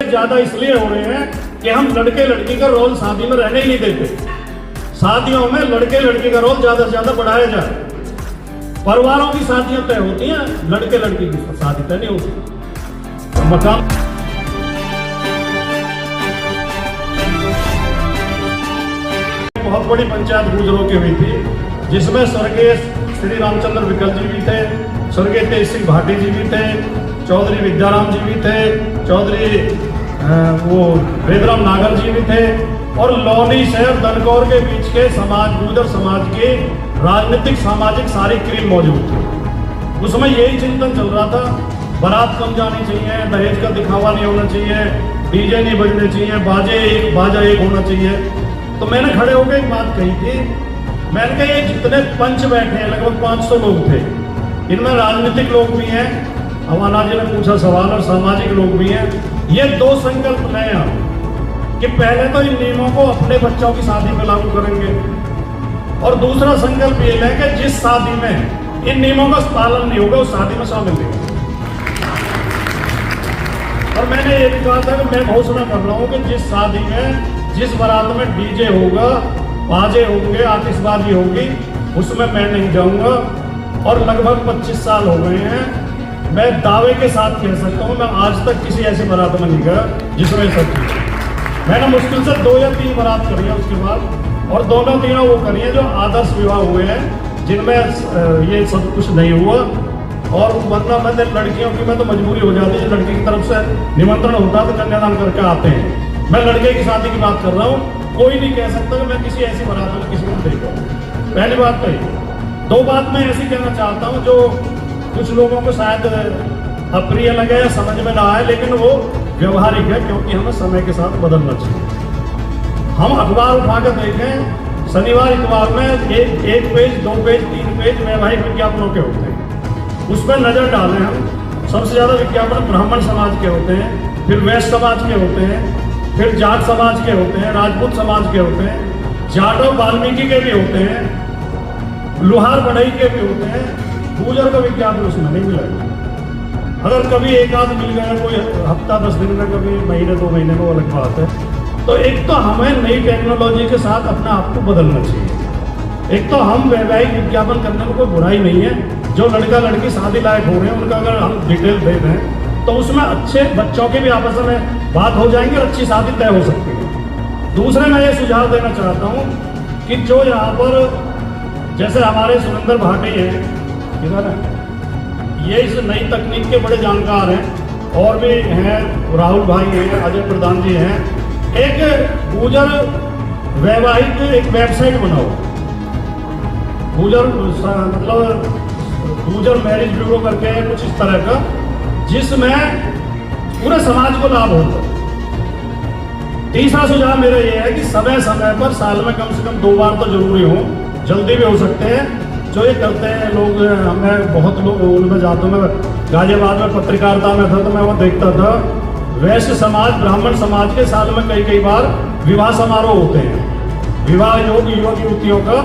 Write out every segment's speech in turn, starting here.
विच्छेद ज्यादा इसलिए हो रहे हैं कि हम लड़के लड़की का रोल शादी में रहने ही नहीं देते। शादियों में लड़के लड़की का रोल ज्यादा से ज्यादा बढ़ाया जाए। परिवारों की शादियां तय होती हैं, लड़के लड़की की शादी तय नहीं होती। मकान बहुत बड़ी पंचायत गुजरों की हुई थी, जिसमें स्वर्गीय श्री रामचंद्र विकल जी भी थे, स्वर्गीय तेज सिंह भाटी जी भी थे, चौधरी विद्याराम जी भी थे, चौधरी वेदराम नागर जी भी थे, और लोनी शहर दनकौर के बीच के समाज, गुर्जर समाज के राजनीतिक सामाजिक सारी क्रीम मौजूद थी। उसमें यही चिंतन चल रहा था, बारात कम जानी चाहिए, दहेज का दिखावा नहीं होना चाहिए, डीजे नहीं बजने चाहिए, बाजा एक होना चाहिए। तो मैंने खड़े होकर एक बात कही थी, मैंने कहा ये जितने पंच बैठे हैं लगभग 500 लोग थे, इनमें राजनीतिक लोग भी हैं, अवाना जी ने पूछा सवाल, और सामाजिक लोग भी हैं। ये दो संकल्प लें आप कि पहले तो इन नियमों को अपने बच्चों की शादी में लागू करेंगे, और दूसरा संकल्प ये लें कि जिस शादी में इन नियमों का पालन नहीं होगा उस शादी में शामिल नहीं होगा। और मैंने ये भी कहा था कि मैं घोषणा कर रहा हूँ कि जिस शादी में, जिस बारात में डीजे होगा, बाजे होंगे, आतिशबाजी होगी, उसमें मैं नहीं जाऊंगा। और लगभग 25 साल हो गए हैं, मैं दावे के साथ कह सकता हूं, मैं आज तक किसी ऐसे बारात में नहीं गया जिसमें सब चीज। मैंने मुश्किल से 2 या 3 बारात करी है उसके बाद, और दोनों तीनों वो करी है जो आदर्श विवाह हुए हैं, जिनमें ये सब कुछ नहीं हुआ। और वरना मैंने लड़कियों की में तो मजबूरी हो जाती है, लड़की की तरफ से निमंत्रण होता है तो कन्यादान करके आते हैं। मैं लड़के की शादी की बात कर रहा हूँ, कोई नहीं कह सकता कि मैं किसी ऐसी बारात में किसी को देखा। पहली बात तो ये। 2 बात मैं ऐसी कहना चाहता हूँ जो कुछ लोगों को शायद अप्रिय लगे या समझ में ना आए, लेकिन वो व्यवहारिक है, क्योंकि हमें समय के साथ बदलना चाहिए। हम अखबार उठाकर देखें, शनिवार इतवार में एक पेज, 2 पेज, 3 पेज वैवाहिक विज्ञापनों के होते हैं। उस पर नजर डालें हम, सबसे ज्यादा विज्ञापन ब्राह्मण समाज के होते हैं, फिर वैश्य समाज के होते हैं, फिर जाट समाज के होते हैं, राजपूत समाज के होते हैं, जाट और वाल्मीकि के भी होते हैं, लोहार बढ़ई के भी होते हैं। गुर्जर का विज्ञापन उसमें नहीं मिलेगा। अगर कभी एक आध मिल गया, कोई हफ्ता 10 दिन में, कभी महीने 2 महीने में, वो अलग बात है। तो एक तो हमें नई टेक्नोलॉजी के साथ अपने आप को बदलना चाहिए। एक तो हम वैवाहिक विज्ञापन करने में कोई बुराई नहीं है, जो लड़का लड़की शादी लायक हो रहे हैं उनका अगर हम डिटेल दे दें तो उसमें अच्छे बच्चों के भी आपस में बात हो जाएंगी और अच्छी शादी तय हो सकती है। दूसरे मैं ये सुझाव देना चाहता हूँ कि जो यहाँ पर जैसे हमारे सुरेंद्र भाटी हैं, इधर है, ये इस नई तकनीक के बड़े जानकार हैं, और भी हैं, राहुल भाई हैं, अजय प्रधान जी हैं। एक गुर्जर वैवाहिक एक वेबसाइट बनाओ, गुर्जर मतलब गुर्जर मैरिज ब्यूरो करके कुछ इस तरह का, जिसमें पूरे समाज को लाभ होता। तीसरा सुझाव मेरा ये है कि समय समय पर साल में कम से कम 2 बार तो जरूरी हो, जल्दी भी हो सकते हैं। जो ये करते हैं लोग, हमें बहुत लोग उनमें जाता हूँ, मैं गाजियाबाद में पत्रकारिता में था तो मैं वो देखता था, वैश्य समाज, ब्राह्मण समाज के साल में कई बार विवाह समारोह होते हैं, विवाह योग युवक युवतियों का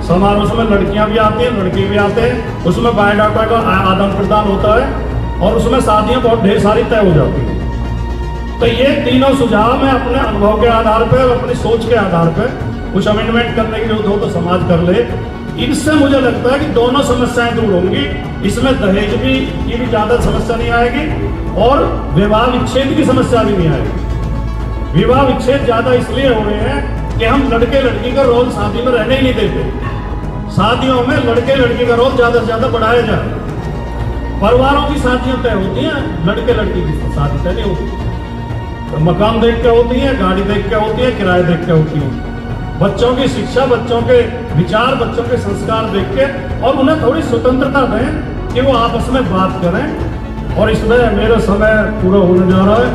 समारोह। उसमें लड़कियां भी आती हैं, लड़के भी आते हैं, उसमें बायोडाटा का आदान प्रदान होता है, और उसमें शादियां बहुत ढेर सारी तय हो जाती हैं। तो ये तीनों सुझाव मैं अपने अनुभव के आधार पर, अपनी सोच के आधार पर, कुछ अमेंडमेंट करने की जरूरत हो तो समाज कर ले। इनसे मुझे लगता है कि दोनों समस्याएं दूर होंगी। इसमें दहेज की भी ज्यादा समस्या नहीं आएगी, और विवाह विच्छेद की समस्या भी नहीं आएगी। विवाह विच्छेद ज्यादा इसलिए हो रहे हैं कि हम लड़के लड़की का रोल शादी में रहने ही नहीं देते। शादियों में लड़के लड़की का रोल ज्यादा से ज्यादा बढ़ाया जाए। परिवारों की शादियां तय होती हैं, लड़के लड़की की शादी तय नहीं होती। तो मकान देख के होती है, गाड़ी देख के होती है, किराए देख के होती है। बच्चों की शिक्षा, बच्चों के विचार, बच्चों के संस्कार देख के, और उन्हें थोड़ी स्वतंत्रता दें कि वो आपस में बात करें। और इसमें मेरा समय पूरा होने जा रहा है।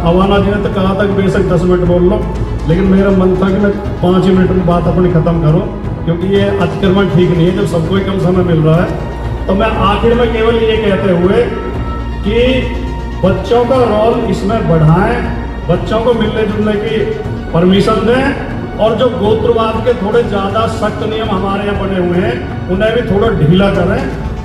अवाना जी ने तो कहा था कि बेशक 10 मिनट बोल लो, लेकिन मेरा मन था कि मैं 5 मिनट में बात अपनी खत्म करूं, क्योंकि ये अतिक्रमण ठीक नहीं है जब सबको ही कम समय मिल रहा है। तो मैं आखिर में केवल ये कहते हुए कि बच्चों का रोल इसमें बढ़ाएं, बच्चों को मिलने जुलने की परमिशन दें, और जो गोत्रवाद के थोड़े ज़्यादा सख्त नियम हमारे यहाँ बने हुए हैं उन्हें भी थोड़ा ढीला करें।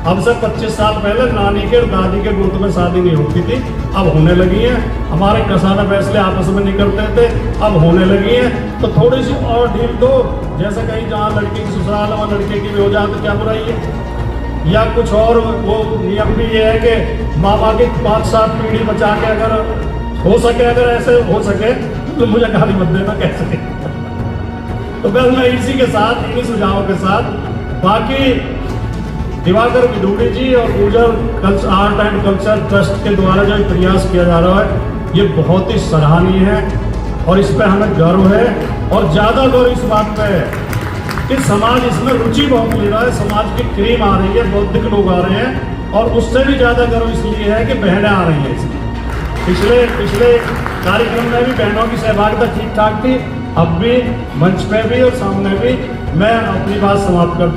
अब से 25 साल पहले नानी के और दादी के गोद में शादी नहीं होती थी, अब होने लगी है। हमारे कसाना फैसले आपस में नहीं करते थे, अब होने लगी है। तो थोड़ी सी और ढील दो, जैसे कहीं जहाँ लड़की की ससुराल और लड़के की भी हो जाए तो क्या बुराई है। या कुछ और वो नियम भी ये है कि मामा की 5-7 पीढ़ी बचा के अगर हो सके, अगर ऐसे हो सके तो मुझे गाली मत देना कह सके। तो बस मैं इसी के साथ, इन्हीं सुझावों के साथ, बाकी दिवाकर विदुड़ी जी और Gurjar art and culture trust के द्वारा जो प्रयास किया जा रहा है ये बहुत ही सराहनीय है और इस पर हमें गर्व है। और ज़्यादा गर्व इस बात पे है कि समाज इसमें रुचि बहुत ले रहा है, समाज की क्रीम आ रही है, बौद्धिक लोग आ रहे हैं। और उससे भी ज़्यादा गर्व इसलिए है कि बहनें आ रही हैं इसमें। पिछले कार्यक्रम में भी बहनों की सहभागिता ठीक ठाक थी, अब भी मंच पे भी और सामने भी। मैं अपनी बात समाप्त करता हूँ।